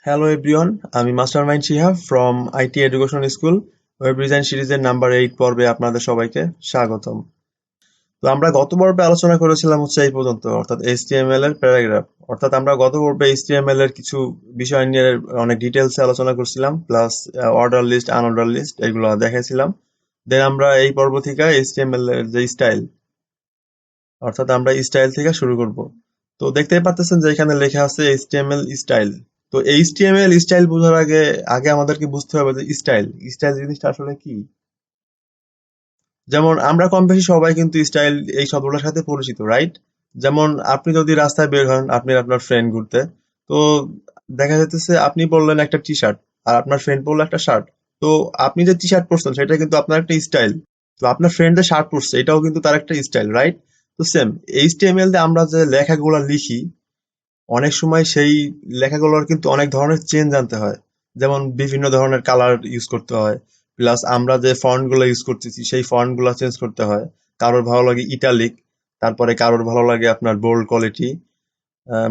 Hello everyone, আমি mastermind Shihab from IT education school web design সিরিজের number 8 পর্বে আপনাদের সবাইকে স্বাগতম। তো আমরা গত পর্বে আলোচনা করেছিলাম হচ্ছে এই পর্যন্ত, অর্থাৎ এইচটিএমএল এর প্যারাগ্রাফ। অর্থাৎ আমরা গত পর্বে এইচটিএমএল এর কিছু বিষয় নিয়ে অনেক ডিটেলসে আলোচনা করছিলাম, plus order list, unordered list এগুলো দেখাইছিলাম। দেন আমরা এই পর্ব থেকে এইচটিএমএল এর যে স্টাইল, অর্থাৎ আমরা স্টাইল থেকে শুরু করব। তো দেখতেই পারতেছেন যে এখানে লেখা আছে এইচটিএমএল স্টাইল। তো এইচটিএমএল স্টাইল বোঝার আগে আগে আমাদেরকে বুঝতে হবে যে স্টাইল স্টাইল জিনিসটা আসলে কি। যেমন আমরা কম বেশি সবাই কিন্তু স্টাইল এই শব্দটার সাথে পরিচিত, রাইট? যেমন আপনি যদি রাস্তায় বের হন, আপনি আপনার ফ্রেন্ড ঘুরতে, তো দেখা যাইতেছে আপনি পরলেন একটা টি শার্ট আর আপনার ফ্রেন্ড পরলো একটা শার্ট। তো আপনি যে টি শার্ট পরছেন সেটা কিন্তু আপনার একটা স্টাইল। তো আপনার ফ্রেন্ড যে শার্ট পরছে এটাও কিন্তু তার একটা স্টাইল, রাইট? তো সেম এইচটিএমএল দিয়ে আমরা যে লেখাগুলো লিখি, অনেক সময় সেই লেখাগুলোর কিন্তু অনেক ধরনের চেঞ্জ আনতে হয়। যেমন বিভিন্ন ধরনের কালার ইউজ করতে হয়, প্লাস আমরা যে ফন্ট গুলো ইউজ করতেছি সেই ফন্ট গুলো চেঞ্জ করতে হয়। কারোর ভালো লাগে ইটালিক, তারপরে কারোর ভালো লাগে আপনার বোল্ড কোয়ালিটি।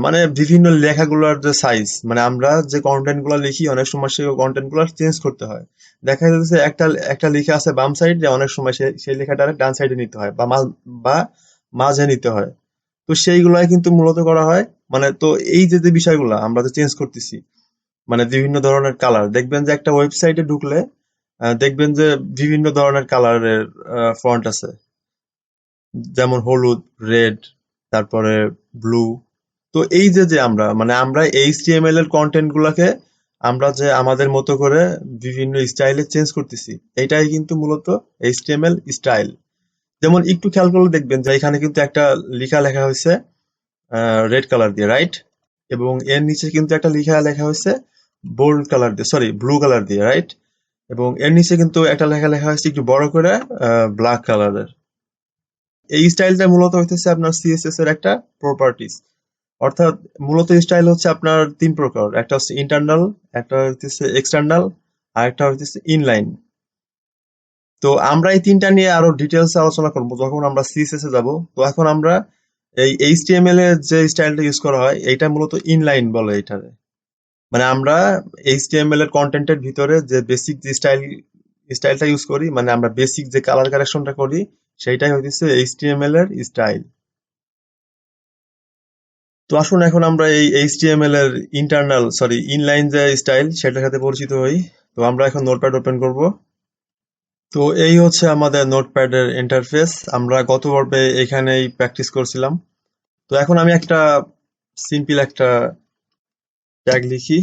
মানে বিভিন্ন লেখাগুলোর যে সাইজ, মানে আমরা যে কন্টেন্ট গুলো লিখি অনেক সময় সেই কন্টেন্ট গুলো চেঞ্জ করতে হয়। দেখা যাচ্ছে একটা একটা লেখা আছে বাম সাইডে, অনেক সময় সেই লেখাটা ডান সাইডে নিতে হয় বা মাঝে নিতে হয়। তো সেইগুলাই কিন্তু মূলত করা হয়। মানে তো এই যে যে বিষয়গুলা আমরা যে চেঞ্জ করতেছি, মানে বিভিন্ন ধরনের কালার, দেখবেন যে একটা ওয়েবসাইটে ঢুকলে দেখবেন যে বিভিন্ন ধরনের কালারের ফন্ট আছে। যেমন হলুদ, রেড, তারপরে ব্লু। তো এই যে যে আমরা এইচটিএমএল এর কন্টেন্ট গুলাকে আমরা যে আমাদের মতো করে বিভিন্ন স্টাইলে চেঞ্জ করতেছি, এটাই কিন্তু মূলত এইচটিএমএল স্টাইল। যেমন একটু খেয়াল করলে দেখবেন যে এখানে কিন্তু একটা লেখা হয়েছে রেড কালার দিয়ে, রাইট? এবং এর নিচে কিন্তু একটা লেখা হয়েছে বোল্ড কালার দিয়ে, সরি ব্লু কালার দিয়ে, রাইট? এবং এর নিচে কিন্তু একটা লেখা হয়েছে একটু বড় করে ব্ল্যাক কালারের। এই স্টাইলটা মূলত হইতেছে আপনার সিএসএস এর একটা প্রপার্টিস। অর্থাৎ মূলত স্টাইল হচ্ছে আপনার তিন প্রকার, একটা হচ্ছে ইন্টারনাল, একটা হইতেছে এক্সটার্নাল, আর একটা হইতেছে ইনলাইন। তো আমরা এই তিনটা নিয়ে আরো ডিটেলস আলোচনা করবো যখন আমরা সিএসএস এ যাব। তো এখন আমরা এই এইচটিএমএল এর যে স্টাইলটা ইউজ করা হয় এটা মূলত ইনলাইন বলে এটারে। মানে আমরা এইচটিএমএল এর কন্টেন্টের ভিতরে যে বেসিক যে স্টাইলটা ইউজ করি, মানে আমরা বেসিক যে কালার কারেকশনটা করি, সেইটাই হইতেছে এইচটিএমএল এর স্টাইল। তো আসুন এখন আমরা এই এইচটিএমএল এর ইনলাইন যে স্টাইল সেটার সাথে পরিচিত হই। তো আমরা এখন নোটপ্যাড ওপেন করব। তো এই হচ্ছে আমাদের নোটপ্যাডের ইন্টারফেস। আমরা গত পর্বে এখানেই প্র্যাকটিস করছিলাম। তো এখন আমি একটা সিম্পল একটা ট্যাগ লিখি।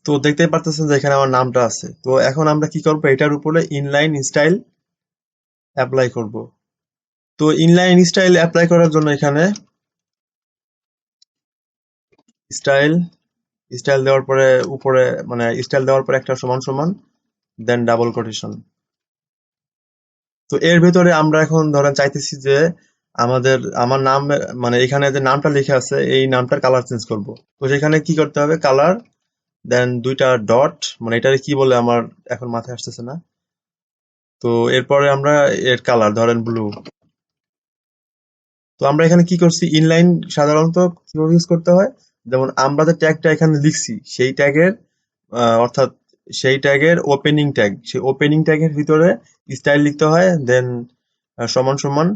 তো দেখতেই পারতেছেন যে এখানে আমার নামটা আছে। তো এখন আমরা কি করবো, এটার উপরে ইনলাইন স্টাইল অ্যাপ্লাই করব। তো ইনলাইন স্টাইল অ্যাপ্লাই করার জন্য এখানে স্টাইল স্টাইল দেওয়ার পরে উপরে, মানে স্টাইল দেওয়ার পরে একটা সমান সমান, দেন ডাবল কোটেশন। তো এর ভেতরে আমরা এখন ধরেন চাইতেছি যে আমার নাম, মানে এখানে যে নামটা লিখে আছে এই নামটার কালার চেঞ্জ করব। তো সেখানে কি করতে হবে, কালার, দেন দুইটা ডট, মানে এটারে কি বলে আমার এখন মাথায় আসতেছে না। তো এরপরে আমরা এর কালার ধরেন ব্লু। তো আমরা এখানে কি করছি, ইনলাইন সাধারণত কিভাবে ইউজ করতে হয়, যেমন আমরা যে ট্যাগটা এখানে লিখছি সেই ট্যাগের, অর্থাৎ সেই ট্যাগের ওপেনিং ট্যাগ, সেই ওপেনিং ট্যাগের ভিতরে স্টাইল লিখতে হয়। দেন সমান সমান,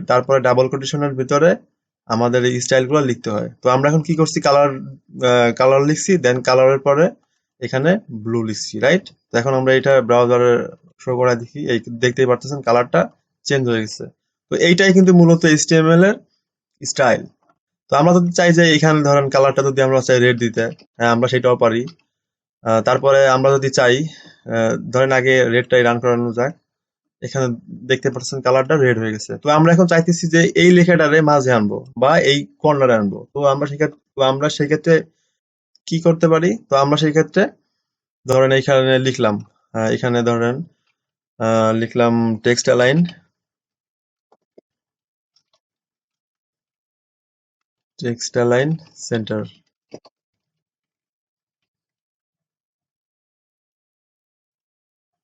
তারপরে ডাবল কোটেশনের ভিতরে আমাদের এই স্টাইলগুলো লিখতে হয়। তো আমরা এখন কি করছি, কালার লিখছি, দেন কালারের পরে এখানে ব্লু লিখছি, রাইট? তো এখন আমরা এটা ব্রাউজারে শো করা দেখি, এই দেখতেই পারতেছেন কালারটা চেঞ্জ হয়ে গেছে। তো এইটাই কিন্তু মূলত এইচটিএমএল এর স্টাইল। তো আমরা যদি চাই যে এখানে ধরেন কালারটা যদি আমরা চাই রেড দিতে, হ্যাঁ আমরা সেটাও পারি। তারপরে আমরা যদি চাই, ধরেন আগে রেডটাই রান করানো যাক। এখানে দেখতে পাচ্ছেন কালারটা রেড হয়ে গেছে। তো আমরা এখন চাইতেছি যে এই লেখাটারে মাঝে আনবো বা এই কর্নারে আনবো। তো আমরা সেক্ষেত্রে কি করতে পারি, তো আমরা সেই ক্ষেত্রে ধরেন এখানে লিখলাম, এখানে ধরেন লিখলাম টেক্সট অ্যালাইন, সেন্টার।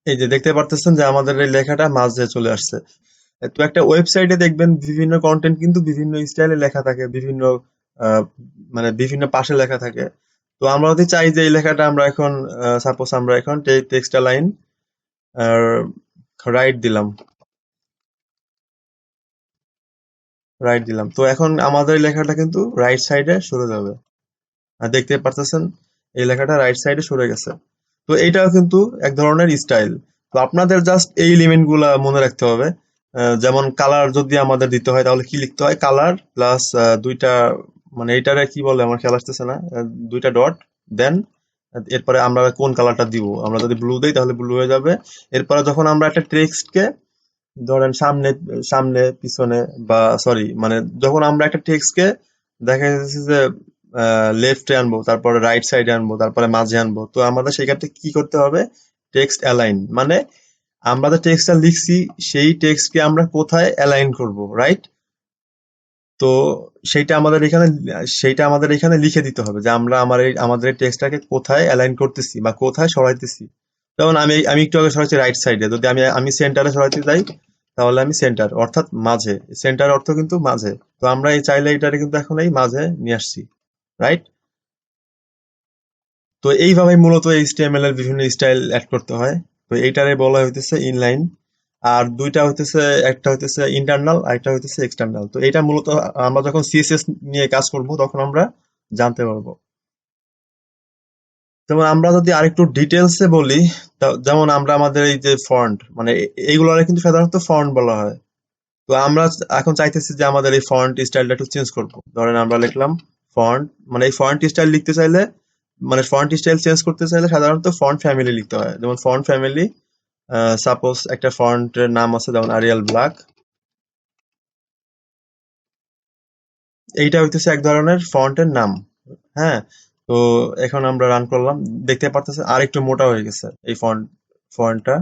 এই যে দেখতে পারতেছেন যে আমাদের এই লেখাটা মাঝে চলে আসছে। তো একটা ওয়েবসাইটে দেখবেন বিভিন্ন কন্টেন্ট কিন্তু বিভিন্ন স্টাইলে লেখা থাকে, বিভিন্ন আহ, মানে বিভিন্ন পাশে লেখা থাকে। তো আমরা যদি চাই যে এই লেখাটা আমরা এখন সাপোজ আমরা এখন টেক্সট লাইন আর রাইট দিলাম, তো এখন আমাদের এই লেখাটা কিন্তু রাইট সাইডে সরে যাবে। আর দেখতে পারতেছেন এই লেখাটা রাইট সাইডে সরে গেছে। তো এইটাও কিন্তু এক ধরনের স্টাইল। তো আপনাদের জাস্ট এই এলিমেন্ট গুলা মনে রাখতে হবে। যেমন কালার যদি আমাদের দিতে হয় তাহলে কি লিখতে হয়, কালার প্লাস দুইটা, মানে এইটারে কি বলে আমার খেয়াল আসতেছে না, দুইটা ডট, দেন এরপরে আমরা কোন কালারটা দিব, আমরা যদি ব্লু দেই তাহলে ব্লু হয়ে যাবে। এরপরে যখন আমরা একটা টেক্সটকে ধরেন সামনে সামনে পিছনে বা সরি মানে যখন আমরা একটা টেক্সটকে দেখা যাচ্ছে যে লেফটে আনবো, তারপরে রাইট সাইডে আনবো, তারপরে মাঝে আনবো, তো আমাদের সেক্ষেত্রে কি করতে হবে, টেক্সট অ্যালাইন, মানে আমরা যে টেক্সটটা লিখছি সেই টেক্সটকে আমরা কোথায় অ্যালাইন করব, রাইট? তো সেইটা আমাদের এখানে সেইটা আমাদের এখানে লিখে দিতে হবে যে আমরা আমাদের এই টেক্সটটাকে কোথায় অ্যালাইন করতেছি বা কোথায় সরাইতেছি। যেমন আমি আমি একটু আগে সরাইছি রাইট সাইডে, যদি আমি সেন্টারে সরাইতে যাই তাহলে আমি সেন্টার অর্থাৎ মাঝে, সেন্টার অর্থ কিন্তু মাঝে। তো আমরা এই চাইলে এটারে কিন্তু এখন এই মাঝে নিয়ে আসছি, রাইট? তো এইভাবেই মূলত এইচটিএমএল এর বিভিন্ন স্টাইল অ্যাড করতে হয়। তো এইটারে বলা হইতেছে ইনলাইন। আর দুইটা হইতেছে, একটা হইতেছে ইন্টারনাল আর একটা হইতেছে এক্সটার্নাল। তো এটা মূলত আমরা যখন সিএসএস নিয়ে কাজ করব তখন আমরা জানতে পারবো। যেমন আমরা যদি আরেকটু ডিটেলসে বলি, যেমন আমরা আমাদের এই যে ফন্ট, মানে এইগুলোরে কিন্তু সাধারণত ফন্ট বলা হয়। তো আমরা এখন চাইতেছি যে আমাদের এই ফন্ট স্টাইলটা একটু চেঞ্জ করব। ধরেন আমরা লিখলাম ফন্ট, মানে এই ফন্ট স্টাইল লিখতে চাইলে, মানে ফন্ট স্টাইল চেঞ্জ করতে চাইলে সাধারণত ফন্ট ফ্যামিলি লিখতে হয়। যেমন ফন্ট ফ্যামিলি, সাপোজ একটা ফন্টের নাম আছে যেমন আরিয়াল ব্ল্যাক, এইটা হইতেছে এক ধরনের ফন্টের নাম। হ্যাঁ, তো এখন আমরা রান করলাম, দেখতে পারতেছে আর একটু মোটা হয়ে গেছে এই ফন্টটা।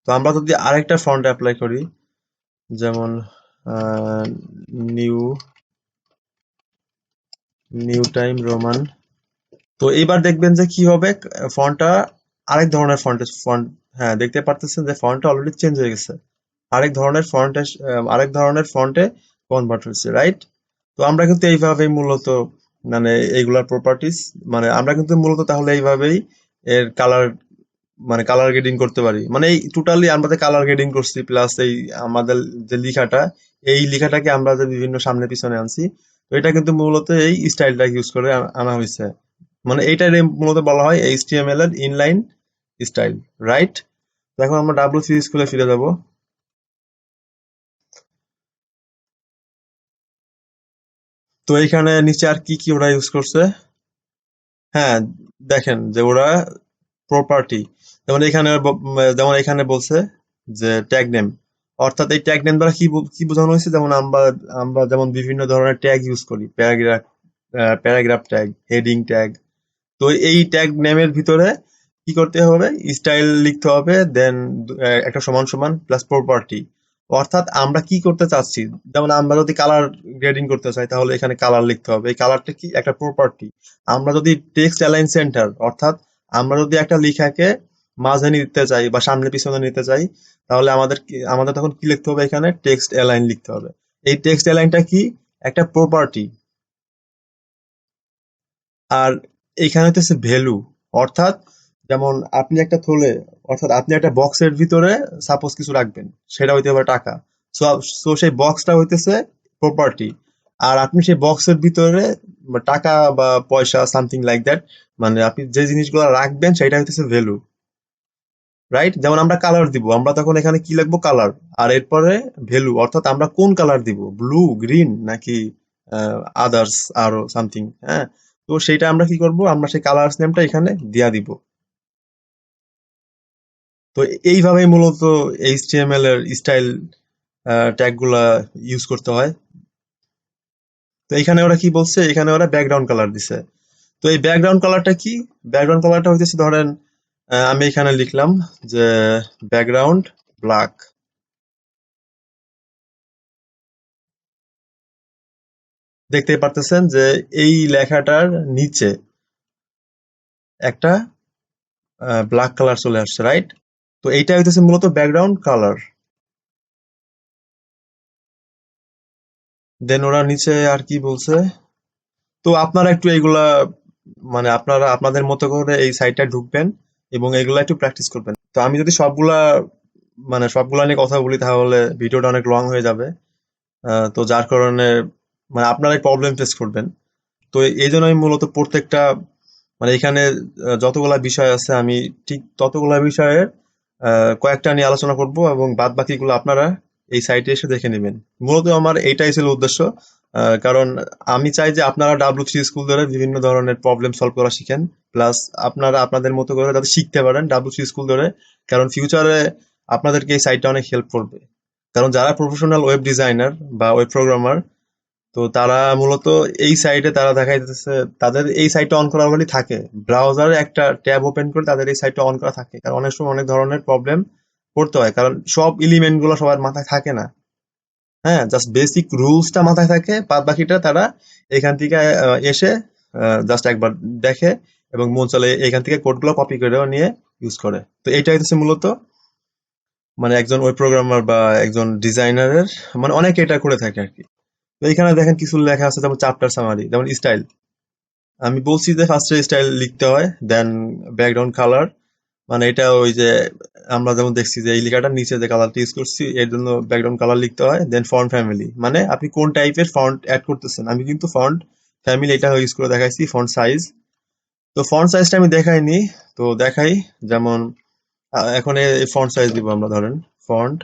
তো আমরা যদি আরেকটা ফন্ট অ্যাপ্লাই করি, যেমন নিউ নিউ টাইম রোমান, তো এইবার দেখবেন যে কি হবে, ফন্টটা আরেক ধরনের ফন্ট, হ্যাঁ দেখতে পারতেছেন যে ফন্টটা অলরেডি চেঞ্জ হয়ে গেছে, আরেক ধরনের ফন্টে কনভার্ট হয়েছে, রাইট? তো আমরা কিন্তু এইভাবেই মূলত, মানে এইগুলার প্রপার্টিজ, মানে আমরা কিন্তু মূলত তাহলে এইভাবেই এর কালার, মানে কালার গ্রেডিং করতে পারি। মানে এই টোটালি আমরা যে কালার গ্রেডিং করছি প্লাস এই আমাদের যে লেখাটা, এই লেখাটাকে আমরা যে বিভিন্ন সামনে পিছনে আনছি, তো এটা কিন্তু মূলত এই স্টাইলটা ইউজ করে আনা হয়েছে। মানে এইটারে মূলত বলা হয় এইচটিএমএল এর ইনলাইন স্টাইল, রাইট? এখন আমরা ডাব্লিউ থ্রি স্কুলে ফিরে যাব। তো এইখানে নিচে আর কি কি ওরা ইউজ করছে, হ্যাঁ দেখেন যে ওরা প্রপার্টি, যেমন এখানে বলছে যে ট্যাগ নেম, অর্থাৎ এই ট্যাগ নেম দ্বারা কি বোঝানো হয়েছে, যেমন আমরা আমরা যেমন বিভিন্ন ধরনের ট্যাগ ইউজ করি, প্যারাগ্রাফ ট্যাগ, হেডিং ট্যাগ। তো এই ট্যাগ নেমের ভিতরে কি করতে হবে, স্টাইল লিখতে হবে, দেন একটা সমান সমান প্লাস প্রপার্টি, অর্থাৎ আমরা কি করতে চাচ্ছি। যেমন আমরা যদি কালার গ্রেডিং করতে চাই তাহলে এখানে কালার লিখতে হবে, এই কালারটা কি একটা প্রপার্টি। আমরা যদি টেক্সট অ্যালাইন সেন্টার, অর্থাৎ আমরা যদি একটা লেখাকে মাঝে নিতে চাই বা সামনে পিছনে নিতে চাই, তাহলে আমাদের তখন কি লিখতে হবে, এখানে টেক্সট অ্যালাইন লিখতে হবে। এই টেক্সট অ্যালাইনটা কি, একটা প্রপার্টি। আর এইখানে হচ্ছে ভ্যালু, অর্থাৎ যেমন আপনি একটা থলে, অর্থাৎ আপনি একটা বক্সের ভিতরে সাপোজ কিছু রাখবেন, সেটা হইতে পারে টাকা। সো সো সেই বক্সটা হইতেছে প্রপার্টি। আর আপনি সেই বক্সের ভিতরে টাকা বা পয়সা সামথিং লাইক দ্যাট, মানে আপনি যে জিনিসগুলো রাখবেন সেটা হইতেছে ভ্যালু, রাইট? যেমন আমরা কালার দিব, আমরা তখন এখানে কি লিখবো, কালার। আর এরপরে ভ্যালু, অর্থাৎ আমরা কোন কালার দিব, ব্লু, গ্রিন নাকি আদার্স আরো সামথিং, হ্যাঁ? তো সেইটা আমরা কি করব, আমরা সেই কালার্স নেমটা এখানে দিয়া দিব। তো এইভাবেই মূলত এইচটিএমএল এর স্টাইল ট্যাগ গুলা ইউজ করতে হয়। তো এখানে ওরা কি বলছে, এখানে ওরা ব্যাকগ্রাউন্ড কালার দিছে। তো এই ব্যাকগ্রাউন্ড কালারটা কি, ব্যাকগ্রাউন্ড কালারটা হইতেছে ধরেন আমি এখানে লিখলাম যে ব্যাকগ্রাউন্ড ব্ল্যাক। দেখতেই পারতেছেন যে এই লেখাটার নিচে একটা ব্ল্যাক কালার চলে আসছে, রাইট? তো এইটা হইতেছে মূলত ব্যাকগ্রাউন্ড কালার। দেন ওরা নিচে আর কি বলছে, তো আপনারা একটু এইগুলা মানে আপনারা আপনাদের মতো করে এই সাইটটা ঢুকবেন এবং এগুলা একটু প্র্যাকটিস করবেন। তো আমি যদি সবগুলা মানে সবগুলা নিয়ে কথা বলি তাহলে ভিডিওটা অনেক লং হয়ে যাবে। তো যার কারণে মানে আপনারাই প্রবলেম ফেস করবেন। তো এই জন্য আমি মূলত প্রত্যেকটা মানে এখানে যতগুলা বিষয় আছে আমি ঠিক ততগুলা বিষয়ের কয়েকটা নিয়ে আলোচনা করব এবং বাদ বাকিগুলো আপনারা এই সাইটে এসে দেখে নেবেন। মূলত আমার এইটাই ছিল উদ্দেশ্য। কারণ আমি চাই যে আপনারা ডাব্লিউসি স্কুল ধরে বিভিন্ন ধরনের প্রবলেম সলভ করা শিখেন, প্লাস আপনারা আপনাদের মতো করে যাতে শিখতে পারেন ডাব্লিউসি স্কুল ধরে। কারণ ফিউচারে আপনাদেরকে এই সাইটটা অনেক হেল্প করবে। কারণ যারা প্রফেশনাল ওয়েব ডিজাইনার বা ওয়েব প্রোগ্রামার, তো তারা মূলত এই সাইটে তারা দেখা যাচ্ছে তাদের এই সাইটটা অন করা অলরেডি থাকে। ব্রাউজারে একটা ট্যাব ওপেন করে তাদের এই সাইটটা অন করা থাকে, কারণ অনেক সময় অনেক ধরনের প্রবলেম পড়তে হয়, কারণ সব এলিমেন্ট গুলো সবার মাথায় থাকে না। হ্যাঁ, জাস্ট বেসিক রুলসটা মাথায় থাকে, বাদ বাকিটা তারা এখান থেকে এসে জাস্ট একবার দেখে এবং মন চলে এখান থেকে কোডগুলো কপি করেও নিয়ে ইউজ করে। তো এইটাই হচ্ছে মূলত মানে একজন ওয়েব প্রোগ্রামার বা একজন ডিজাইনারের মানে অনেকে এটা করে থাকে আর কি। তো এখানে দেখেন কিছু লেখা আছে, যেমন চ্যাপ্টার সামারি, যেমন স্টাইল। আমি বলছি যে ফার্স্টে স্টাইল লিখতে হয়, দেন ব্যাকগ্রাউন্ড কালার, মানে এটা ওই যে আমরা যেমন দেখছি যে এই লেখাটার নিচে যে কালারটা ইউজ করছি এর জন্য ব্যাকগ্রাউন্ড কালার লিখতে হয়। দেন ফন্ট ফ্যামিলি, মানে আপনি কোন টাইপের ফন্ট অ্যাড করতেছেন। আমি কিন্তু ফন্ট ফ্যামিলি এটা ইউজ করে দেখাইছি। ফন্ট সাইজ, তো ফন্ট সাইজটা আমি দেখাইনি, তো দেখাই। যেমন এখন এই ফন্ট সাইজ দিব আমরা, ধরেন ফন্ট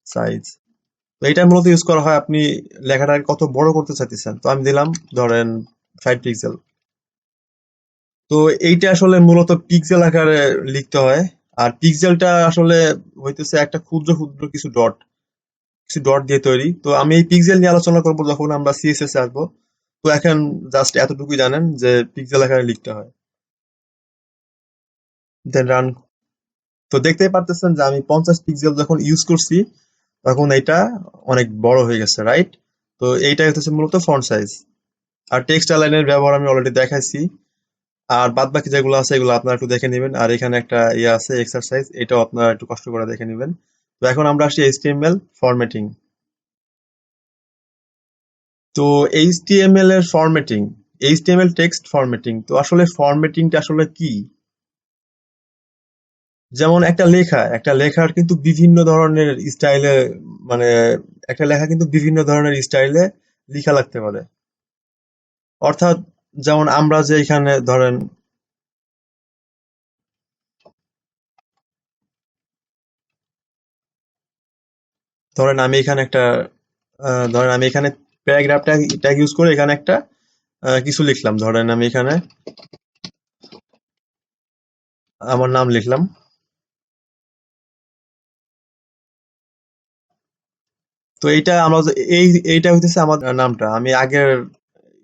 সাইজ। তো এটা মূলত ইউজ করা হয় আপনি লেখাটাকে কত বড় করতে চাইতেছেন। তো আমি দিলাম ধরেন 5 পিক্সেল। তো এইটা আসলে মূলত পিক্সেল আকারে লিখতে হয়। আর পিক্সেলটা আসলে হইতেছে একটা ক্ষুদ্র ক্ষুদ্র কিছু ডট দিয়ে তৈরি। তো আমি এই পিক্সেল নিয়ে আলোচনা করবো যখন আমরা সিএসএস এ আসবো। তো এখন জাস্ট এতটুকুই জানেন যে পিক্সেল আকারে লিখতে হয়। দেন রান। তো দেখতেই পারতেছেন যে আমি 50 পিক্সেল যখন ইউজ করছি তখন এটা অনেক বড় হয়ে গেছে, রাইট? তো এইটাই হচ্ছে মূলত ফন্ট সাইজ। আর টেক্সট লাইনের ব্যবহার আমি অলরেডি দেখাইছি। আর বাদ বাকি যেগুলো আছে এগুলো আপনারা একটু দেখে নেবেন। আর এখানে একটা ইয়ে আছে এক্সারসাইজ, এটাও আপনারা একটু কষ্ট করে দেখে নেবেন। তো এখন আমরা আসি এইচটিএমএল ফরম্যাটিং। তো এইচটিএমএল এর ফরম্যাটিং, এইচটিএমএল টেক্সট ফরম্যাটিং, তো আসলে ফরম্যাটিংটা আসলে কি? যেমন একটা লেখার কিন্তু বিভিন্ন ধরনের স্টাইলে মানে একটা লেখা কিন্তু বিভিন্ন ধরনের স্টাইলে লেখা লাগতে পারে। অর্থাৎ যেমন আমরা যে এখানে ধরেন আমি এখানে একটা ধরেন আমি এখানে প্যারাগ্রাফ ট্যাগ ইউজ করে এখানে একটা কিছু লিখলাম। ধরেন আমি এখানে আমার নাম লিখলাম। তো এইটা আমরা এইটা হইতেছে আমার নামটা। আমি আগের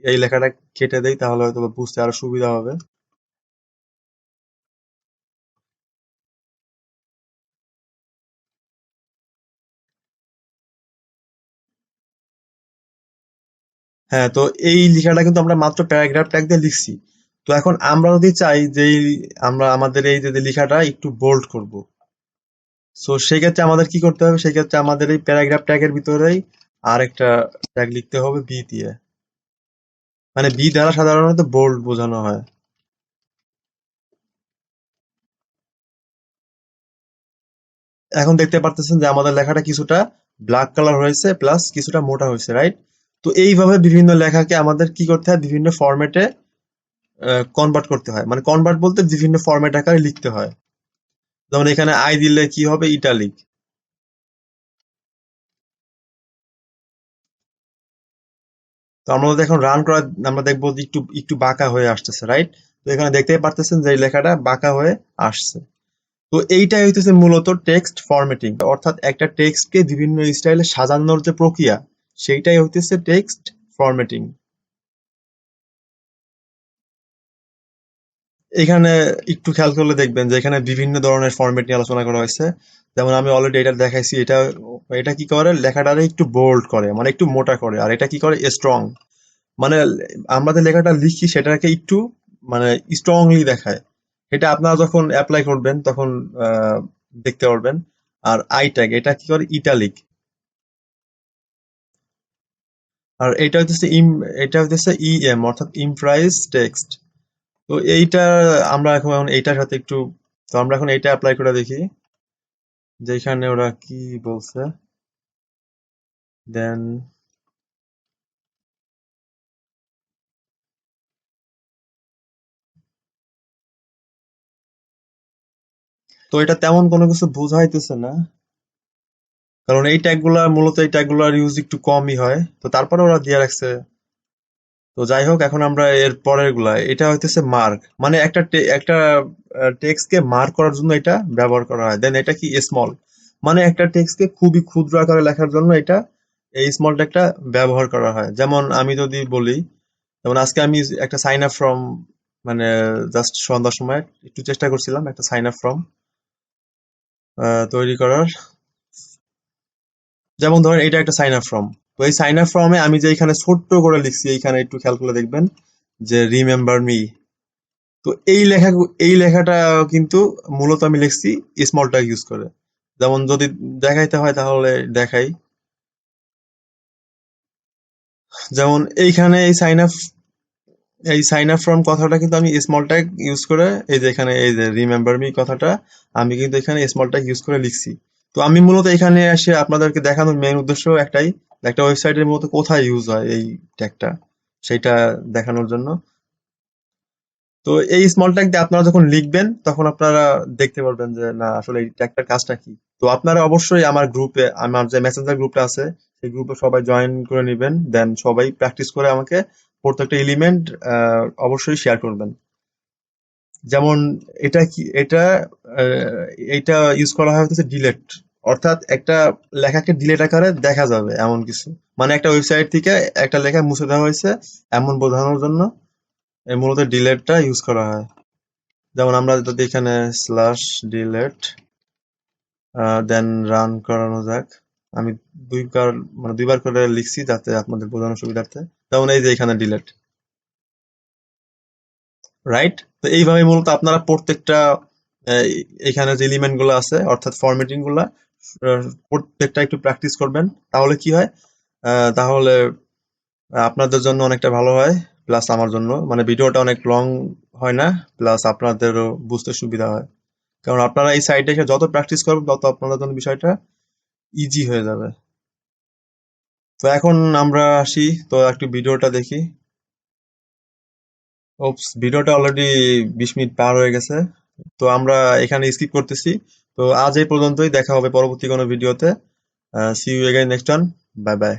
এই লেখাটা কেটে দেই তাহলে হয়তো বুঝতে আরো সুবিধা হবে। হ্যাঁ, তো এই লেখাটা কিন্তু আমরা মাত্র প্যারাগ্রাফ ট্যাগ দিয়ে লিখছি। তো এখন আমরা যদি চাই যে আমরা আমাদের এই যে লেখাটা একটু বোল্ড করব, সো সেক্ষেত্রে আমাদের কি করতে হবে? সেক্ষেত্রে আমাদের এই প্যারাগ্রাফ ট্যাগের ভিতরেই আর একটা ট্যাগ লিখতে হবে বি দিয়ে। মানে বি দ্বারা সাধারণত বোল্ড বোঝানো হয়। এখন দেখতে পারতেছেন যে আমাদের লেখাটা কিছুটা ব্ল্যাক কালার হয়েছে প্লাস কিছুটা মোটা হয়েছে, রাইট? তো এইভাবে বিভিন্ন লেখাকে আমাদের কি করতে হয়? বিভিন্ন ফরম্যাটে কনভার্ট করতে হয়। মানে কনভার্ট বলতে বিভিন্ন ফরম্যাট আকারে লিখতে হয়। যেমন এখানে আই দিলে কি হবে? ইটালিক। তো আমরা যদি এখন রান করা আমরা দেখবো যে একটু একটু বাঁকা হয়ে আসতেছে, রাইট? তো এখানে দেখতেই পারতেছেন যে এই লেখাটা বাঁকা হয়ে আসছে। তো এইটাই হইতেছে মূলত টেক্সট ফরম্যাটিং, অর্থাৎ একটা টেক্সটকে বিভিন্ন স্টাইলে সাজানোর যে প্রক্রিয়া সেইটাই হইতেছে টেক্সট ফরম্যাটিং। এখানে একটু খেয়াল করলে দেখবেন যে এখানে বিভিন্ন ধরনের ফরম্যাট নিয়ে আলোচনা করা হয়েছে। যেমন আমি অলরেডি এটা দেখাইছি। এটা এটা কি করে? লেখাটারে একটু বোল্ড করে, মানে একটু মোটা করে। আর এটা কি করে? স্ট্রং, মানে আমরা যে লেখাটা লিখি সেটাকে একটু মানে স্ট্রংলি দেখায়। এটা আপনারা যখন অ্যাপ্লাই করবেন তখন দেখতে পারবেন। আর আই ট্যাগ এটা কি করে ইটালিক। আর এটা হইতেছে ইএম অর্থাৎ ইমপ্রাইজ টেক্সট। তো এইটা আমরা এখন এইটার সাথে একটু, তো আমরা এখন এইটা অ্যাপ্লাই করে দেখি যেখানে ওরা কি বলছে। দেন তো এটা তেমন কোনো কিছু বোঝাইতেছে না, কারণ এই ট্যাগ গুলার ইউজ একটু কমই হয়, তো তারপরে ওরা দিয়ে রাখছে। তো যাই হোক, এখন আমরা এর পরের গুলা, এটা হইতেছে মার্ক, মানে একটা টেক্সট কে মার্ক করার জন্য এটা ব্যবহার করা হয়। দেন এটা কি স্মল, মানে একটা টেক্সট কে খুবই ক্ষুদ্র আকারে লেখার জন্য এটা এই স্মল ট্যাগটা ব্যবহার করা হয়। যেমন আমি যদি বলি, যেমন আজকে আমি একটা সাইন আপ ফ্রম, মানে জাস্ট সন্ধ্যার সময় একটু চেষ্টা করছিলাম একটা সাইন আপ ফ্রম তৈরি করার। যেমন ধরেন এটা একটা সাইন আপ ফর্ম, তো এই সাইন আপ ফর্মে আমি যে এখানে ছোট্ট করে লিখছি, এইখানে একটু খেয়াল করে দেখবেন যে রিমেম্বার মি। তো এই লেখাটা কিন্তু মূলত আমি লিখছি স্মলটা ইউজ করে। যেমন যদি দেখাইতে হয় তাহলে দেখাই, যেমন এইখানে এই সাইন আপ ফর্ম কথাটা কিন্তু আমি স্মল ট্যাগ ইউজ করে, এই যে এখানে এই যে রিমেম্বার মি কথাটা আমি কিন্তু এখানে স্মল ট্যাগ ইউজ করে লিখছি। তো আমি মূলত এখানে এসে আপনাদেরকে দেখানোর মেইন উদ্দেশ্য একটাই, একটা ওয়েবসাইটের মতো কোথায় ইউজ হয় এই ট্যাগটা, সেটা দেখানোর জন্য। তো এই স্মল ট্যাগ দিয়ে আপনারা যখন লিখবেন তখন আপনারা দেখতে পারবেন যে না আসলে এই ট্যাগটার কাজটা কি। তো আপনারা অবশ্যই আমার গ্রুপে, আমার যে মেসেঞ্জার গ্রুপটা আছে সেই গ্রুপে সবাই জয়েন করে নেবেন, দেন সবাই প্র্যাকটিস করে আমাকে প্রত্যেকটা এলিমেন্ট অবশ্যই শেয়ার করবেন। যেমন এটা কি, এইটা ইউজ করা হয় হচ্ছে ডিলেট, অর্থাৎ একটা লেখাকে ডিলেট আকারে দেখা যাবে এমন কিছু, মানে একটা ওয়েবসাইট থেকে একটা লেখা মুছে দেওয়া হয়েছে এমন বোঝানোর জন্য মূলত ডিলেটটা ইউজ করা হয়। যেমন আমরা যদি এখানে স্ল্যাশ ডিলেট দেন রান করানো যাক, আমি দুইবার দুইবার করে লিখছি যাতে আপনাদের বোঝানোর সুবিধার্থে। যেমন এই যে এখানে ডিলেট, রাইট। তো এইভাবে মূলত আপনারা প্রত্যেকটা আহ, এখানে যে এলিমেন্ট গুলো আছে অর্থাৎ ফরম্যাটিং গুলা প্রত্যেকটা একটু প্র্যাকটিস করবেন, তাহলে কি হয়, তাহলে আপনাদের জন্য অনেকটা ভালো হয়, প্লাস আমার জন্য, মানে ভিডিওটা অনেক লং হয় না, প্লাস আপনাদেরও বুঝতে সুবিধা হয়। কারণ আপনারা এই সাইটে এসে যত প্র্যাকটিস করবেন তত আপনাদের জন্য বিষয়টা ইজি হয়ে যাবে। তো এখন আমরা আসি, তো একটু ভিডিওটা দেখি। ওপস, ভিডিওটা অলরেডি 20 মিনিট পার হয়ে গেছে, তো আমরা এখানে স্কিপ করতেছি। তো আজ এই পর্যন্তই, দেখা হবে পরবর্তী কোনো ভিডিওতে। See you again next one. Bye by.